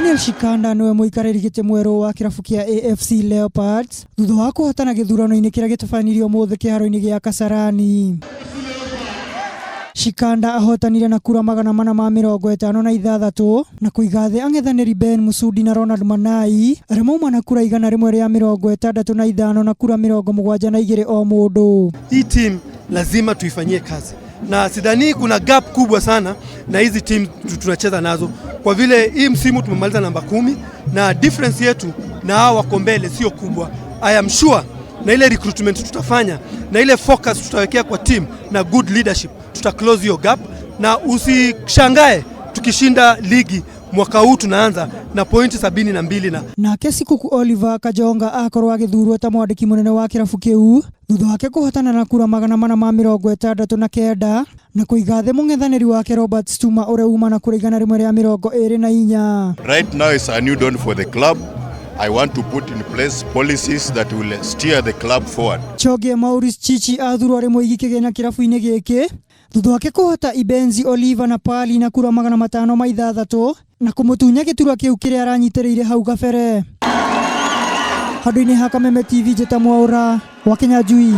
Daniel Shikanda nĩwe mũikarĩri gĩtĩ mwerũ wa kĩrabu kĩa AFC Leopards thutha wa kũhotana gĩthurano-inĩ kĩrĩa gĩtabanirio ũmũthĩ kĩharo-inĩ gĩa Kasarani. Shikanda ahotanire na kura 456 na kũiga thĩ ang'ethanĩri Ben Musudi na Ronald Manai arĩa mauma na kura 165 na kura 72 o mũndũ. Hii team lazima tuifanyie kazi na sidhani kuna gap kubwa sana na hizi team tunacheza nazo, kwa vile hii msimu tumemaliza namba 10 na difference yetu na hao wako mbele sio kubwa. I am sure na ile recruitment tutafanya na ile focus tutawekea kwa team na good leadership tuta close hiyo gap, na usishangae tukishinda ligi mwaka huu tunaanza na pointi 72 na kesi kuku Oliver Kajonga akorwo agithurwo ta mwandiki munene wa kĩrabu kĩu thutha wake kuhotana na kura 469 na kũiga thĩ mũng'ethanĩri wake Robert Stuma ũrĩa uma na kura 124. Right now is a new dawn for the club. I want to put in place policies that will steer the club forward. Choge Maurice Chichi athurwo arĩ mũigi kĩgĩna kĩrabu-inĩ gĩkĩ thutha wake kũhota Ibenzi Oliver na Pali na kura 506 na kũmũtunya gĩturwa kĩu kĩrĩa aranyitĩrĩire hau gabere. Handũ-inĩ ha Kameme TV njĩta Mwaũra wa Kenya Njui.